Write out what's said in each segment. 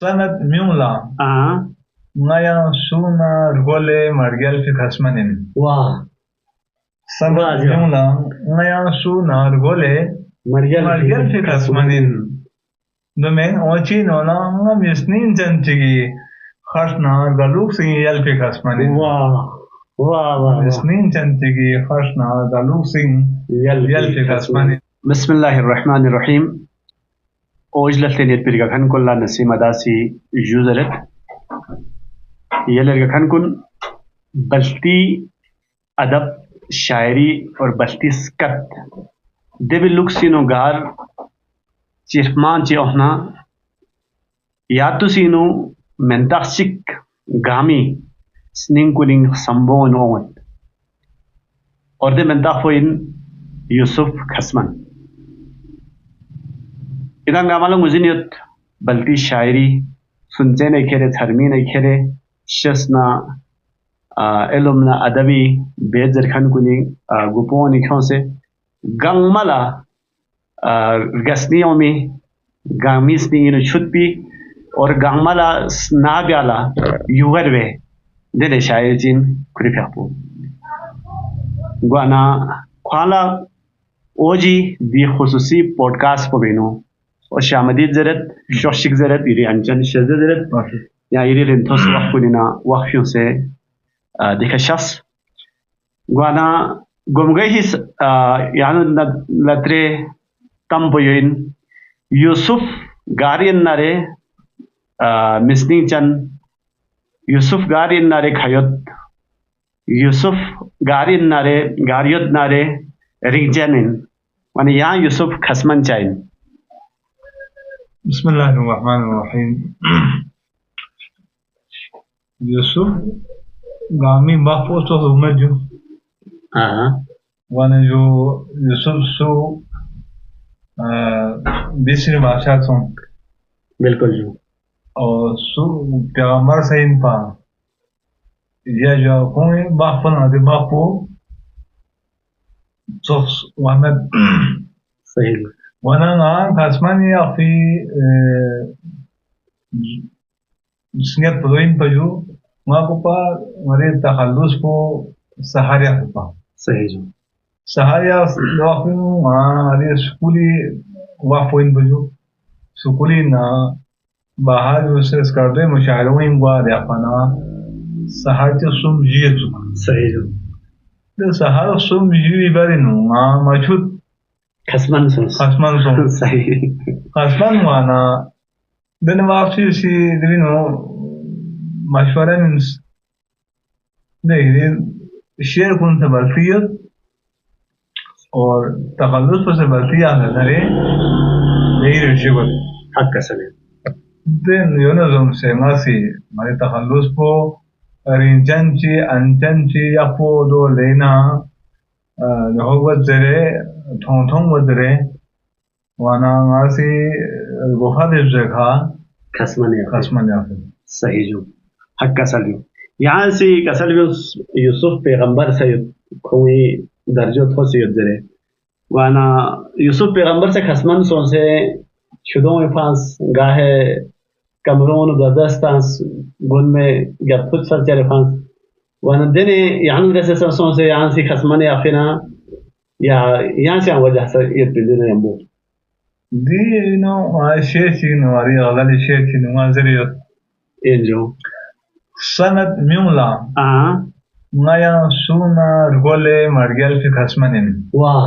Sanat miula ngaya suna rgole margel fi khasmanin. Wah. Sanat miula ngaya suna rgole margel fi khasmanin. Domen ochi nona ngam yasnin janchigi khasna galuk singi yel fi khasmanin. Wah. Wah. Yasnin janchigi khasna galuk singi yel fi khasmanin. Bismillahirrahmanirrahim. Ojlatleniyet pirga khan kulla nasima dasi uselet. Yelerga khan kun बस्ती अदब शायरी और बस्ती स्कत देवी look सीनो गार चिरमान चिहना यातु सीनो मेंटासिक गामी स्निंग cooling संबोन oven और दे मेंटाफोइन यूसुफ खसमन इधर गामालो मुझिनियत बल्टी शायरी सुनते नहीं खेरे धर्मी नहीं खेरे शस्ना एलुमना अदबी बेजर खान कुनी गुपोनी खौसे गंगमला गस्नियोमी गामिस निंगिनो छुट्टी और गंगमला स्नाब्याला युगरवे देले शायर जिन कुरिफापु गुआना ख्वाला ओजी दी खुसूसी पॉडकास्ट को बेनो और शामदी जरत शोशिक जरत इरी अंजन शजर जरत या इरी रिंथोस वक्कुनिना वक्फियों से दिखशस गुआना गुमगई हिस यानु लत्रे तंबोइन यूसुफ गारियन नारे मिस्निंग चन यूसुफ गारियन नारे खयत यूसुफ गारियन नारे गारियत नारे रिंजनिन माने यहाँ यूसुफ खसमन चाइन बिस्मिल्लाहिर्रहमानिर्रहीम यूसुफ गामी बापो तो उमजो वाने जो यूसुफ सो दूसरी भाषा तो बिल्कुल जो और सो पैगंबर से इन पा ये जो कोई बापो ना दे बापो तो वाने सही वाना ना खासमानी अफी स्नेह पलोइन पजो वहाँ को पा मरे तखल्लुस को सहारिया को पा सही जो सहारिया वाफिन वहाँ अरे स्कूली वाफोइन पजो स्कूली ना बाहर जो से स्कर्टे मुशायरों में गुआ दे अपना सहारिया सुम जीए तो सही जो तो सहारा सुम जीए बारे नो वहाँ मचुत खसमन सुन सही खसमन वाना दिन वापसी सी दिनो मशवरा मीन्स देखिए शेयर कौन सा बल्फियत और तखल्लुस पर से बल्फिया है नरे यही रेशियो हक कसले दिन योनज़म से मासी हमारे तखल्लुस को रिंचंची अंचंची या पो दो लेना नहोवत जरे ठों वदरे वाना मासी गुफा दे जगह खसमन या सही जो हक कसलियो यहाँ से कसलियो यूसुफ पैगंबर से कोई दर्जो थो से जरे वाना यूसुफ पैगंबर से खसमन सो से शुदों में फांस गाहे कमरों दस्तांस गुन में गफुत सर चले फांस वाना देने यहाँ जैसे सो से यहाँ से खसमन या फिर या यहाँ से वजह से ये बिल्डिंग है वो दी नो शेर चीन वाली अगली शेर चीन वाजरी Enzo sanat miula ngaya suna rgole margel fi khasmanin wah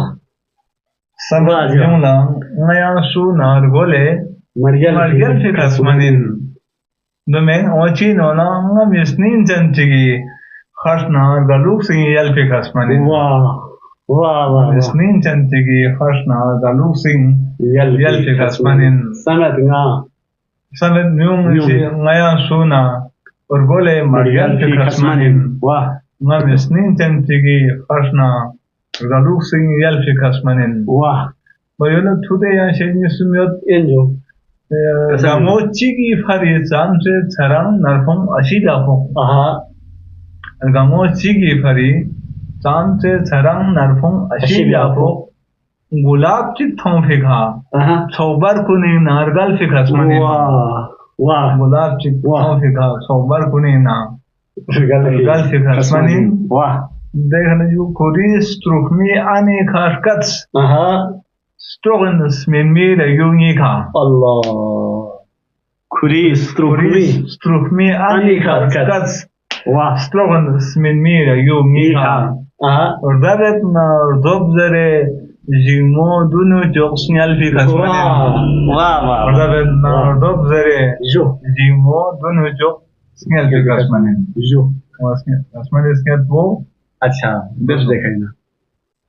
sanat miula ngaya suna rgole margel fi khasmanin domen ochi nona ngam yasnin janchigi khasna galuk singi yel fi khasmanin wah yasnin janchigi khasna galuk singi yel fi khasmanin sanat miula ngaya suna Orgole Margel fi khasmanin wah ngam yasnin janchigi khasna galuk singi yel fi khasmanin wah bayona thude ya sheni sumyot enjo gamochigi fari chamse charang narfum ashidafo gamochigi fari chamse charang narfum ashidafo gulab chi thong fi kha chobar kuni nargal fi khasmanin वाह गुलाब chicken फिका sober कुनी ना gal fi kasmanin वाह degna ju kuris strukmi ani karkats aha strogens min mira jungi ka Allah kuris strukmi ani karkats वाह strogens min mira jungi ka aha ordavet na ordob zare jimo dunu joksnyal fi kasmanin वाह वाह ordavet na ordob zare jo jimo dunu joksnyal fi kasmanin jo kasmanin isket wo अच्छा बस देखा ना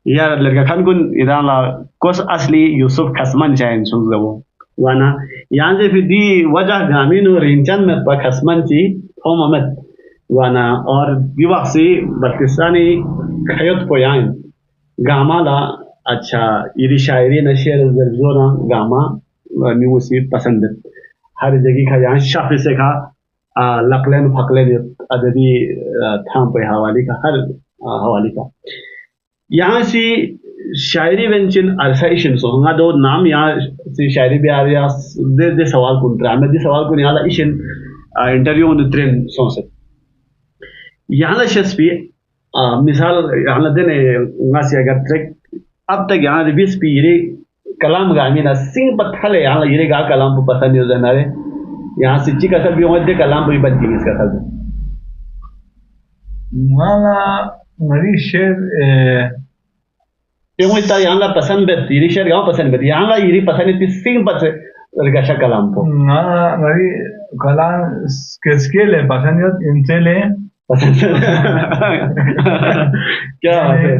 यार लड़का खान कुन इधर ला कोस असली यूसुफ खसमन चाहे सुन लो वाना यहाँ से फिर दी वजह ग्रामीण और इंचन में पर खसमन ची होम अमत वाना और विवाह से बल्किस्तानी खयत को यहाँ गामा ला अच्छा इरी शायरी नशेर जरजोना गामा न्यूसी पसंद हर जगह का यहाँ शाफी से का लकलेन फकलेन अदबी थाम पे हवाली का हर हवाली का यहाँ से शायरी वेंचिन अरसाइशन सो हंगा दो नाम यहाँ से शायरी भी आ रहा दे सवाल कुन ड्रामे दे सवाल कुन यहाँ इशन इंटरव्यू उन ट्रेन सो से यहाँ ला शस्पी मिसाल यहाँ ला देने हंगा से अगर ट्रैक अब तक यहाँ रिव्यूज भी ये कलाम गामी ना सिंह पत्थर यहाँ ला ये गा कलाम को पसंद नहीं हो जाना रे यहाँ से चिक असर भी होते कलाम भी बन गई इसका असर माला मरी शेर क्यों इतना यहाँ ला पसंद है इरी शेर गाँव पसंद है यहाँ ला इरी पसंद है सिंह पत्थर गशा कलाम को माला मरी कलाम किसके ले पसंद है इनसे ले पसंद क्या बात है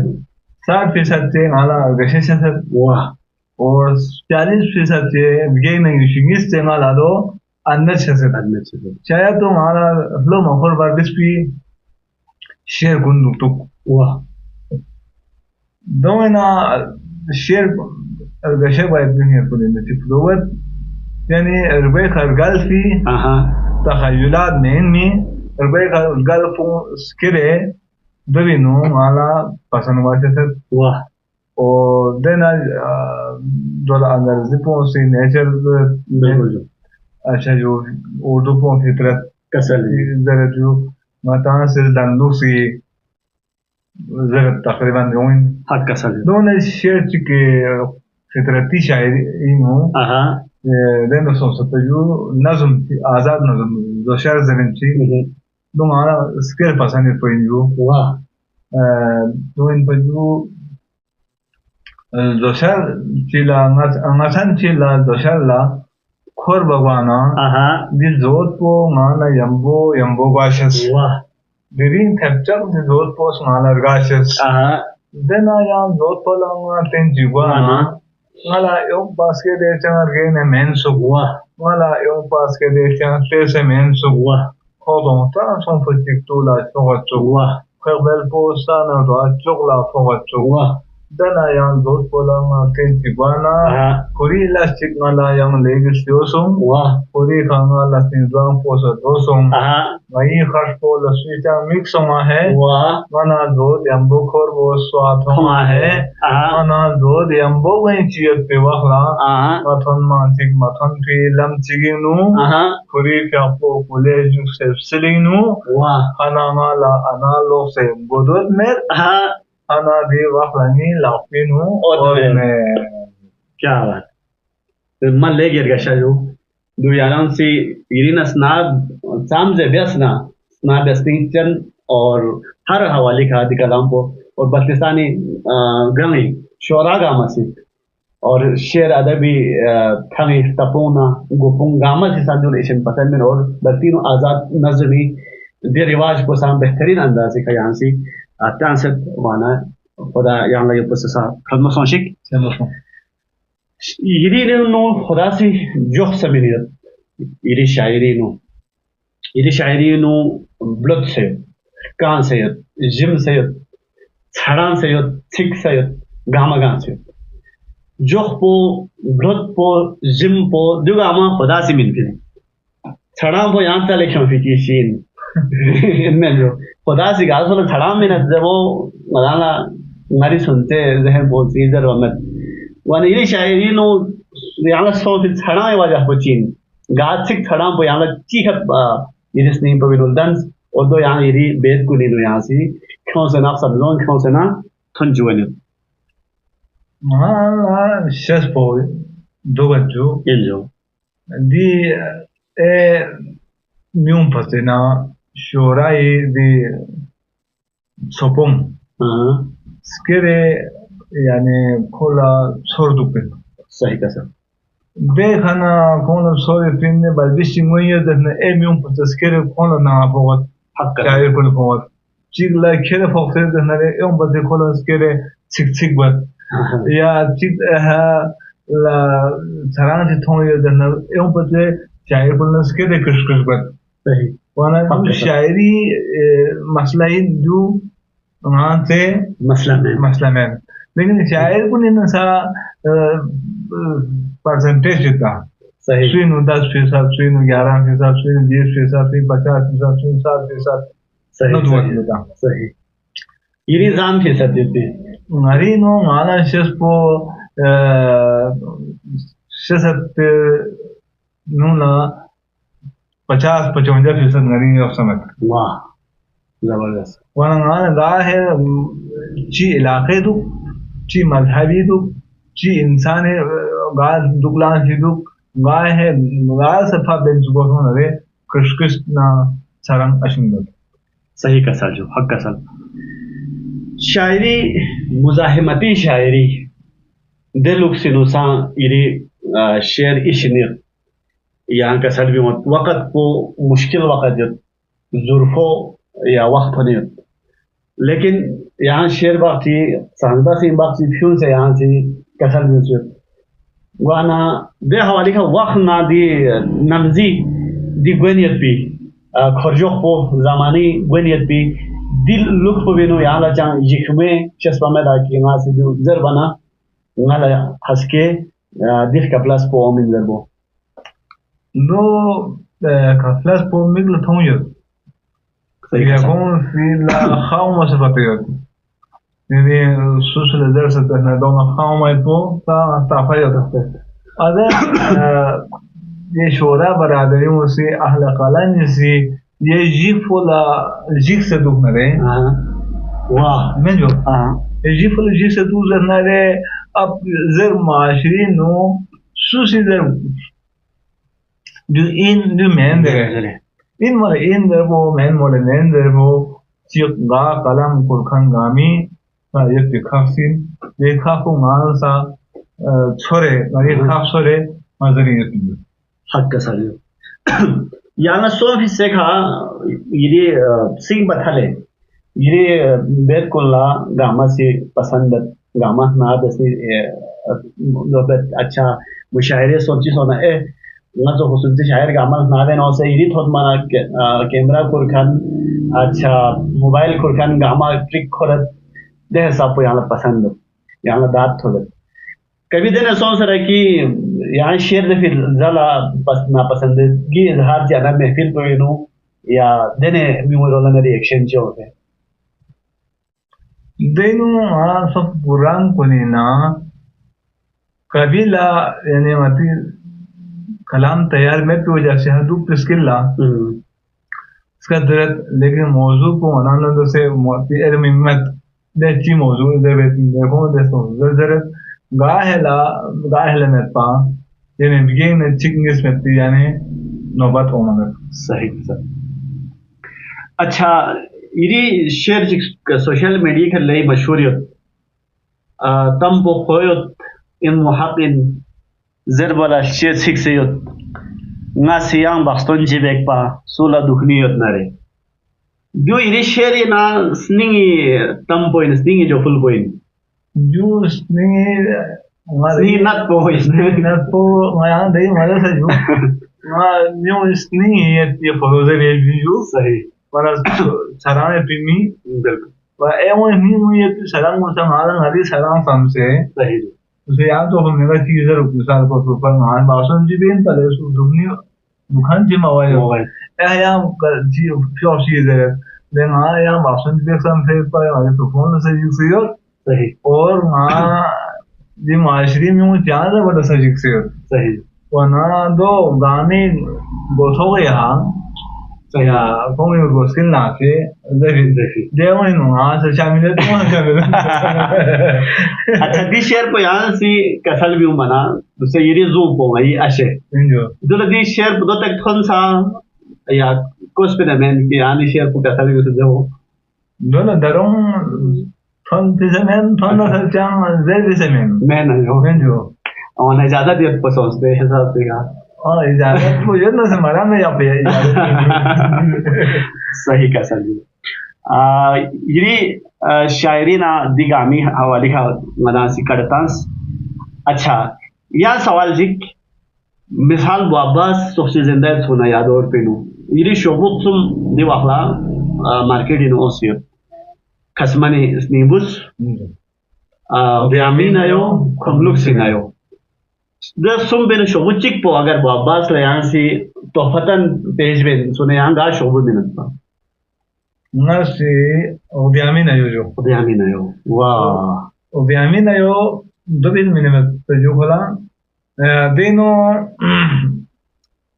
60% से माला गशे से वाह और 40% से ये नहीं शिंगिस से माला दो अंदर से चाहे तो हमारा लो मखोर बारिश भी शेर गुंदुक तो वाह दो ना शेर गशे बाइक भी है कुछ नहीं फ्लोवर यानी रुपये खरगल सी तख़य्युलात में रुपये खरगल फो स्किरे दबीनो माला पसंद वाचे से वाह और देना दोला अंदर जिपो से नेचर अच्छा जो उर्दू को फितरत कसल जरा जो माता से दंदू सी जरा तकरीबन जोइन हक कसल दोनों शेर के फितरती शायरी इनो देनो सोचते जो नज़म आज़ाद नज़म जो शेर ज़मीन ची दो माना स्केल पसंद है तो इनको वाह दो इन पर जो शेर चिला अंगासन चिला जो शेर ला खोर भगवाना दी जोत पो माना यम्बो गाशस वाह दिरीन कैप्चर दी जोत पो माना गाशस देना यां जोत पो लांगा तें जीवाना माला योग पास के दे चंगर के ने मेन सुगवा माला योग पास के दे चंगर ते से मेन सुगवा खोदों ता सों फटिक तूला चोगा चोगवा खबल पो साना रो चोगला Phogat चोगवा dana yang dos polang tensi bana kuri elastic ngala yang legis yosong wah kuri khanga lasting dang posa dosong mai khash po lasita mix ma hai wah mana do yambo khor bo swat ma hai mana do yambo gai chiat pe wahla mathon mantik mathon fi lam chiginu kuri kya po college se selinu wah ana ngala ana lo se bodot mer अना दे वाफलानी लाफिनु और मैं क्या बात मन ले गिर गया जो दुयारान से इरीना स्नाब साम जे बेसना स्नाब बेस्टिंगचन और हर हवाले का दिकलाम को और बल्किस्तानी गंगी शोरा गामा से और शेर अदबी थंगी तपोना गोपुंग गामा से साथ जो लेशन पसंद में और बल्किनो आजाद नज़मी दे रिवाज को साम बेहतरीन अंदाज से यहाँ से Tanset mana khoda yang lagi posesa kalma sonshik yiri no khoda si joh saminiyat yiri shairi no blood se kan se jim se charan se tik se gama gan se joh po blood po jim po duga ama khoda si min pin charan po yan ta lekhon fi shin इनमें जो खुदा सी गाल solo छड़ा में ना जब वो मलाना हमारी सुनते जहन बोलती इधर वमत वाने ये शायरी नो यहाँ सो फिर छड़ा में वजह बचीन Gatsik Thadam Poyanga Chiha Iris name Pavinudans, although Yang Iri Bed Kulino Yansi, Consonant Sablon Consonant, Tunjuan. Shespo Dogaju Iljo. di miun pasena shorai di sopom skere yani kola sordupe सही का sir देखना कौन सोरे pin बल्बिशी मुये दने मिun paskere kola na pogot hakka kai kol pogot chigla khere fokse dने base kola skere chik chik bat या चित ला sarang ti thong ye dana eon pate shair bulnas ke de kush kush bat सही wana shairi masla hi du वहां से मसला में लेकिन शायर को नहीं सा परसेंटेज देता सही सुई 10% सुई 11% सुई 20% सुई 50% सुई 60% सही सही ये जाम फीसद देते Marino ngana shespo shesat nuna 50-55% ngari of samat वाह जबरदस्त wana ngana da hai chi ilaqe du chi mazhabi du chi insani ga duklan si du ga hai ga safa ben zubo honare kush na sarang ashingdo सही का sir जो हक का sir शायरी मुजाहिमती शायरी दिलुक सिनुसा इरी शेर इशनिर यहाँ का सर भी वक़्त को मुश्किल वक़्त जो ज़ुर्फ़ो या वक्त नहीं लेकिन यहाँ शेर बाकी सांदा से बाकी फ्यूल से यहाँ से कसर भी जो वाना दे हवाले का वक्त ना दी नमज़ी दी गुनियत भी खर्जों को ज़मानी गुनियत भी दिल लुक पवेनो यहाँ ला चां जिक्मे चस्पा में लाकी यहाँ से जो ज़र बना यहाँ ला हंसके दिल का प्लस पो अमीन ज़रबो no ka po miglo thonyo ya con fi la khawma se fatiyot ni susul darsa na dona khawma po ta fayot ada ye shora baradari musi ahl qalan si ye jifola jik se duhnare वाह मैं जो jifola jik se duhnare ab zar maashri no susi zar du men dere in mala in derbo men mala men derbo chiq ga qalam kurkhan gami ta yet khafsin le khafu mal sa chore mari khaf sore mazari yet हक का sir यहाँ सो भी सेखा ये सिंह बथले ये बेद कुल्ला gamma से पसंद गामा नाद से अच्छा मुशायरे सोची सोना ना जो खुशूसी शायर गामा नादे ना से ये थोड़ा माना कैमरा कुरखान अच्छा मोबाइल कुरखान गामा ट्रिक खोलत दे सब यहाँ पसंद यहाँ दाद थोड़ा कभी दिन सोच रहा कि यहाँ शेर ने फिर ज़्यादा नापसंदगी इजहार ज़्यादा महफिल तो ये नो या देने म्यूरोला ने रिएक्शन जो होते देनु सब पुरान कोनी ना कबीला यानी मती कलाम तैयार में तो जैसे हदू पिस्किल्ला इसका दर्द लेकिन मौजू को अनानो तो से मोती एरमिमत देची मौजू दे देखो देसो दर्द गाहेला में पा ये में बिगेन में चिकनिस में ती यानी नौबत हो मगर सही सर अच्छा ये शेर सोशल मीडिया के लिए मशहूर है तम वो खोयत इन मुहाकिन ज़रबला शेर सिख से यत ना सियां बख्तन जिबेक पा सोला दुखनी यत नरे जो ये शेर ना स्निंगी तम पॉइंट स्निंगी जो full point Jus ni nat po ngaya dai mala sa ju ma news ni ye photos ye video सही para sarang pimi wa ewo ni mu ye sarang mo sang ala ngari sarang sam se सही उसे याद तो हमने का चीज़ रुपसार को super मान बासन जी बेन पले सु दुखनी दुखान जी मवाय या जी फ्योर चीज़ है लेकिन या बासन जी बेन से पर वाले परफॉर्मेंस से यूज़ सही और जी माशरी में वो ज्यादा बड़ा सजीक से सही wana do gani go ya ya kung yung go skill na ke de wani no sa shamil to wani shamil अच्छा दी शेयर पे यहाँ सी कसल भी मना दूसरे ये ज़ूम पोंगा ये आशे जो लगी शेयर दो तक थोन सा या कुछ पे ना मैन कि आनी शेयर पे कसल भी उसे जो दो ना दरों थोन पिसे मैन थोन ना सर चांग जेल पिसे मैन जो और ना ज़्यादा दिया पसंद से हिसाब से का इजाज़त मुझे ना समारा में या पे सही कसल भी ये शायरी ना दिगामी हवाले का मनासी करतांस अच्छा या सवाल जिक मिसाल वाबस सोचे जिंदा सोना याद और पेनु ये शोबुक तुम दिवाखला मार्केट इन ओसियो खसमानी स्नीबुस व्यामीन आयो खमलुक सिंगायो द सुम बेन शोबुक चिक पो अगर वाबस लयांसी तो फतन पेज बेन सोना यहाँ गा शोबुक मिनट पा nasi obiamina yo wow obiamina yo dobin minimet jo khola dino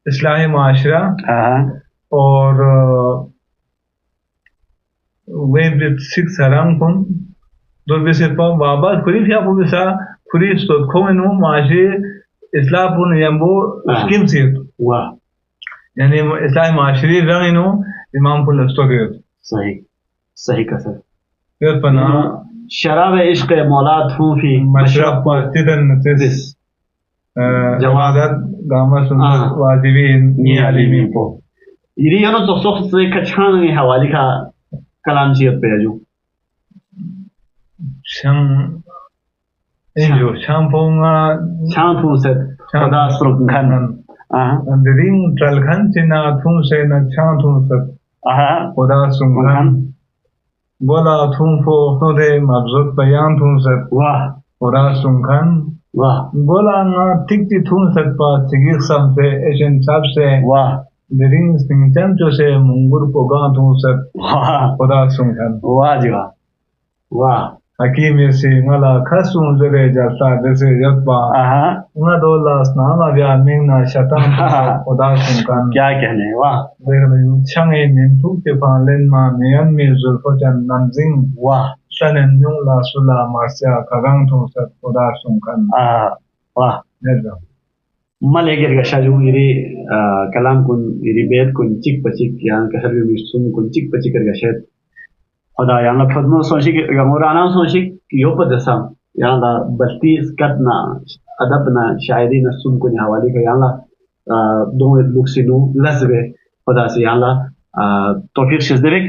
islahi muashara और वे सिक्स सरंग kun दो बेसे pa baba kuri fia po bisa kuri stot khomenu maashi islah pun yambo skim sit wow yani islahi muashari rangino imam pun stot सही सही कसर फिर पना शराब इश्क मौला थूफी मशरब पस्तिदन नतिस जवादत गामा सुन्नत वाजिबी नियालिमी पो यदि यानो तो सोख से कछान में हवाली का कलाम जियत पे जो शांग से पदा सुरखन अंदरिंग ट्रलखन चिना थूं से न शांग थूं से खुदा सुंगन बोला तुम फो खुदे मबजूत बयान तुम सब वाह खुदा सुंगन वाह बोला ना टिकटी तुम सब पास चिकित्सा से एशियन सब से वाह दिरिंग सिंचन जो से मुंगुर पोगा तुम सब वाह खुदा सुंगन वाह जी वाह वाह हकीम से मला खसुं जरे जाता जैसे यत्बा उना दोला स्नामा व्या मिंगना शतान खुदा सुंगन क्या कहने वाह change min tu ke palen ma mean mi zulfatan nanjing वाह sanen nyung la sula marsia kagang tu sat oda sungkan वाह nezo मलेगर गशाजू इरी कलाम कुन इरी बेद कुन चिक पचिक यान कहर भी मिसुम कुन चिक पचिक कर गशत खुदा यान फदनो सोशिक गमोराना सोशिक यो पदसम यान ला बत्ती स्कतना अदब ना शायरी न सुन कुन हवाले का यान ला दो लुक्सिनो लजबे खुदा से याला तौफीक शिजदेविक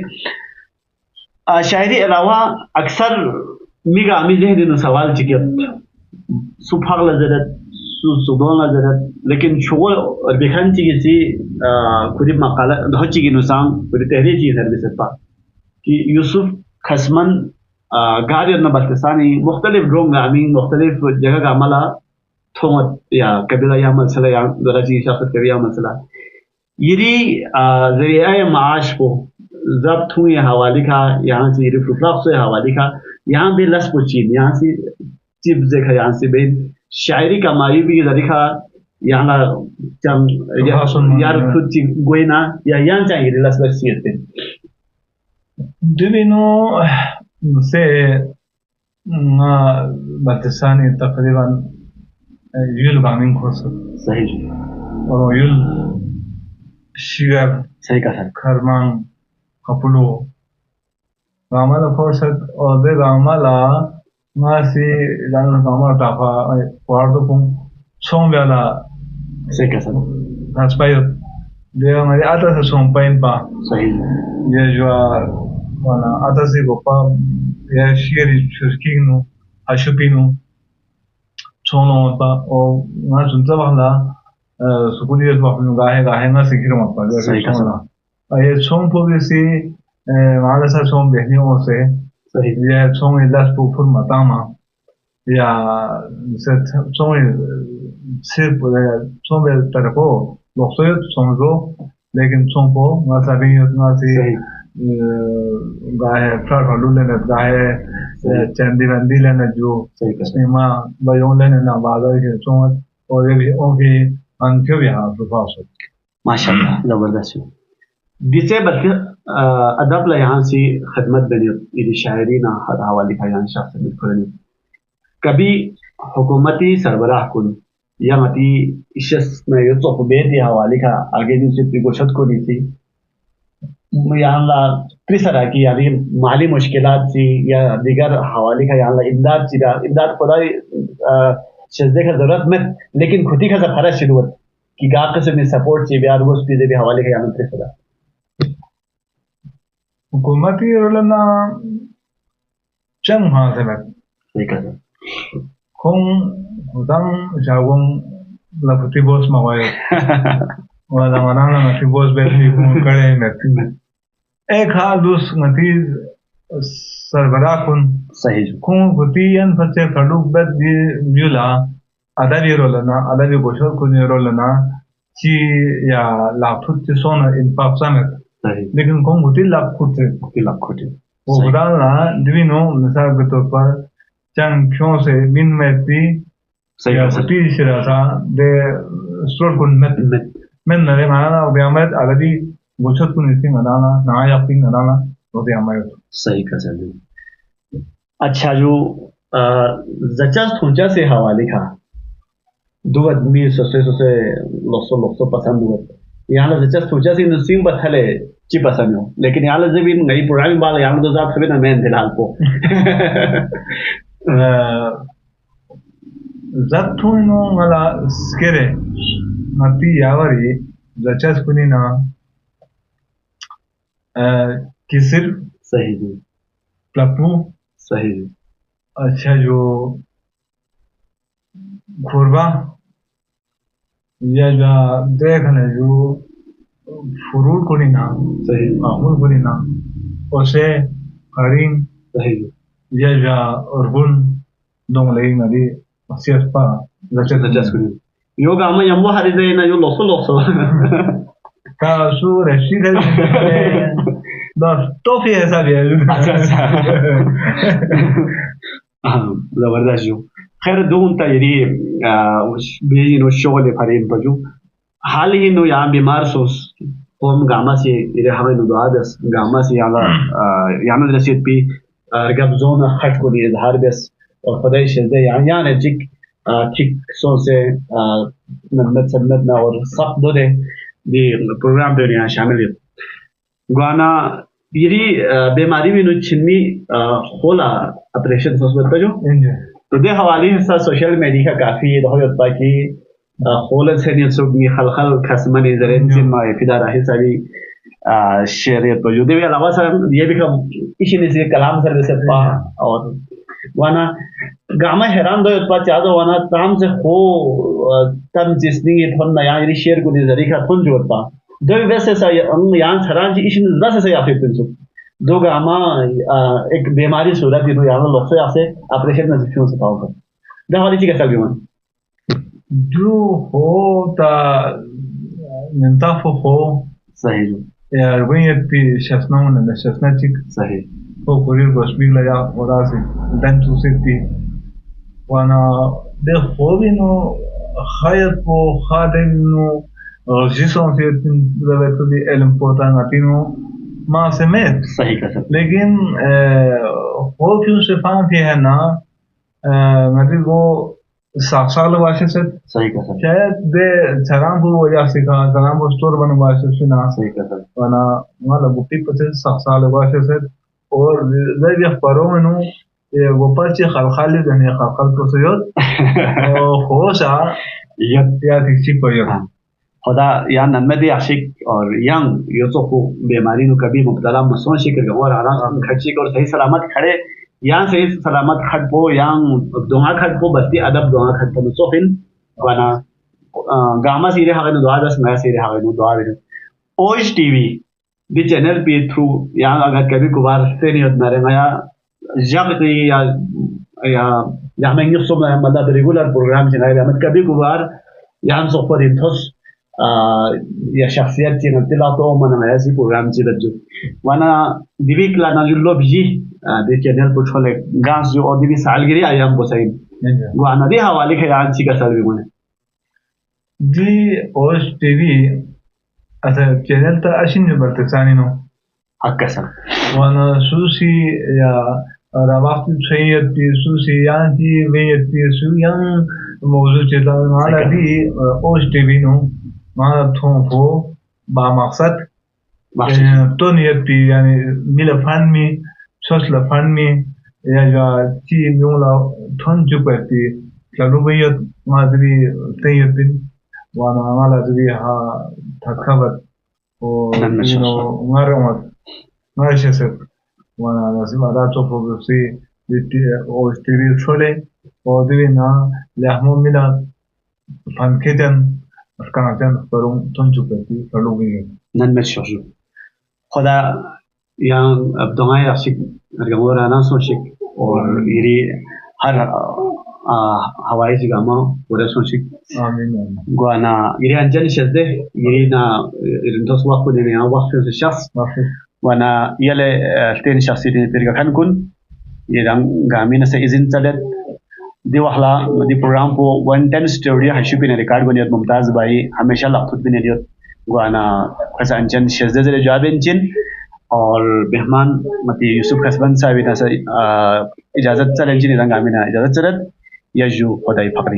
शायरी अलावा अक्सर मिगा अमी जहदी न सवाल चिकित सुफाग लजरत सुदोन लजरत लेकिन शोगल और बेखान चिकिसी खुदी मकाला दो चिकी नुसांग खुदी तहरी चीज है बिसपा कि यूसुफ खसमन गाड़ी न बल्किस्तानी मुख्तलिफ ड्रोंग गामी मुख्तलिफ जगह का अमला थोमत या कबीला या मसला या दराजी शख्स कबीला मसला यदि ज़रिया माश को जब्त हुए हवाले का यहाँ से रिफ्लक्स से हवाले का यहाँ भी लस पुचीन यहाँ से चिप देखा यहाँ से भी शायरी का मायू भी ज़रिया यहाँ जम यार खुद चिप गोइना या यहाँ चाहिए लस बस चीज़ दिविनो से ना बत्तीसानी तकरीबन यूल गामिंग खोस सही और यूल शिगर सही कहा खरमांग कपलो गामाला फौसत और दे गामाला मासी जान गामाला ताफा वार्डो कुम सोम वाला सही कहा हस्पायो दे हमारे आता से सोम पाइन पा सही ये जो वाला आता से गोपा ये शिगरी शुस्किंग नो हशुपिनो सोनो पा और ना सुनता वाला सुकुलियत वापस गाहे ना सिखिर मत पा सही कहा ये सोम पोलिसी वहाँ से सोम बहनियों से सही ये सोम इलाज पुफुर मतामा या से सोम सिर्फ सोम तरफो लोग सोम जो लेकिन सोम को ना सभी उतना सी गाहे फ्लड हलू लेने गाहे चंदी बंदी लेने जो सही इसमें माँ बयों लेने ना बाजार के सोम और ये भी उनकी अनक्यों यहाँ प्रभाव माशाल्लाह जबरदस्त जिसे बल्कि अदब ला यहाँ से खदमत बनी इधर शायरी ना हवाले का यहाँ शख्स बिल्कुल कभी हुकूमती सरबराह कुन या मती इशस में यो तो बेदी हवाले का आगे दिन से पिगोशत को दी थी यहाँ ला त्रिसरा की यानी माली मुश्किलात सी या दिगर हवाले का यहाँ ला इमदाद चिरा इमदाद खुदा शजदे का जरूरत में लेकिन खुदी का सफारा शुरू कि गा किस्म में सपोर्ट ची बिहार वो स्पीड भी हवाले का यहाँ त्रिसरा हुकूमती रोलना चंग हाँ से लग ठीक है kung utang jawong laputi bos mawai wala manana ngati bos beti kung kare met ek hal dus ngati sarvara kun सही kung guti yan pache kaduk bet di mula adavi goshor kun rolana chi ya laput ti sona in papsamet लेकिन kung guti lapkute वो बुराना दिविनो मिसाल के तौर पर चंग क्यों से बिन में भी या सती शिरासा दे स्टोर कुन में नरे माना वो बियामत अलगी गोचर कुन इसी मनाना ना या फिर मनाना वो बियामत सही का चलिए अच्छा जो जचास थोंचा से हवाले का दो आदमी सोसे लोसो पसंद हुआ यहाँ जचास थोंचा से नसीब बथले ची पसंद हो लेकिन यहाँ जब इन नई पुरानी बाल यहाँ तो जात सभी ना मैं फिलहाल को Zattuino ngala skere mati yavari zachas kunina kisir सही जी प्लपू सही जी अच्छा जो घोरबा या जा देखने जो फुरूल कुनिना सही आहुल कुनिना ओसे हरिंग सही या जा अर्बुन dong lei ngadi sias pa जचास कुनी योगा में यम्बो हरी दे ना यो लोसो का su resi de dos tofi esa bien जबरदस्त जो खैर दोन तैयारी बेइन और शोले फरीन बजू हाल ही नो यहाँ बीमार सोस होम गामा से इधर हमें नुदादस गामा से यहाँ रसीद भी रगब जोन खट को दिए धार बेस और प्रदेश से यहाँ ने ठीक सो से नन्नत सन्नत ना और सब दो दे दी प्रोग्राम पे यहाँ शामिल है गाना यदि बीमारी में नुच्छिन्नी होला ऑपरेशन सोच जो तो दे हवाले से सोशल मीडिया का काफी ये होता है कि होला से नहीं सुगनी खलखल खसमनी जरेन जिन में फिदा रहे सारी शेरियत तो जो दे अलावा सर ये भी कम इसी ने से कलाम सर से पा और वाना गामा हैरान दो उत्पाद चाहते वाना ताम से हो तम जिसनी ये थोन नया ये शेयर को निजरी का थोन जो उत्पा दो वैसे सा यहाँ छरान जी इसी निजरा से या फिर पिंसु दो गामा एक बीमारी सूरत ये तो यहाँ लोग से आपसे ऑपरेशन में क्यों से पाओगे दवाली चीज़ कैसा भी वन जो हो ता निंता हो सही या वही एक शस्ना उन्हें शस्ना चिक सही हो कोई बस्बी लगा और आसे डन चूसिती वाना दे हो भी नो खायत को खाते नो जिसों से लगे तो भी एलम पोता नातिनो माँ से में सही का सब लेकिन हो क्यों से पांच भी है ना मतलब वो साक्षाल वाशे से सही का सब शायद दे चरांबू वजह से का चरांबू स्टोर बन वाशे से ना सही का सब वाना वाला बुटी पचे साक्षाल वाशे से और जब यह परों में नो ये वो पर्चे खाली करने खाल तो सयोत होशा या किसी को ये खुदा या नन्मदी आशिक और यंग यूसुफ बीमारी नु कभी मुब्तला मसों शिकर और आराम खर्ची और सही सलामत खड़े यहाँ सही सलामत खट पो यहाँ दोंगा खट पो बस्ती अदब दोंगा खट पो सोफिन वाना गामा सीरे हावे नु दुआ दस नया सीरे हावे नु दुआ दे ओज टीवी दी चैनल पे थ्रू यहाँ अगर कभी कुबार से नहीं होता रहे या जब या मैं यूँ सब मतलब रेगुलर प्रोग्राम चलाए मतलब कभी कुबार यहाँ सोफर इंथोस या शख्सियत की नतीला तो मन में ऐसी प्रोग्राम चीज़ जो वाना दिवीक लाना जो लोग जी दे चैनल पर छोले गांस जो और दिवी सालगिरी आया हमको सही वाना दे हवाले के आज ची का साल भी मने di Osh TV asa channel ta ashin bartaksani no Akkasa. wana susi ya rawafti tsayati susi yanti veyati su yang mawzu cheta ngala di Osh TV no ma thonfo ba maqsad तो नियति यानी मिला fund में social fund में या जो ची म्यूला थन जुपती चलो भैया माधवी तैयती वाना वाला जबी हा थकावत ओ ngar mat ngar shesep वाना नसीम आदा चोपो से बिटी ओ स्टीवी छोले ओ देवी ना लहमो मिला फंड केतन कनातन करूं थन जुपती चलो भैया nan met shoju khoda yang abdongai asik hargamora na soshik और iri har hawai sigama ora soshik आमीन guana iri anjani shazde iri na irindos waqfu ne ya waqfu se shakhs wana yale ten shakhsi ne terga kan kun irang gamina se izin talet di wahla di program po 110 studio hashu bin record goniyat mumtaz bai hamesha laqtut bin eliyot guana khasa anjan shazde zere jawabin chin और मेहमान मती यूसुफ खसबन साहब इतना इजाज़त चलें जिन्हें रंग आमिना इजाज़त चलत यजू खुदाई फकरी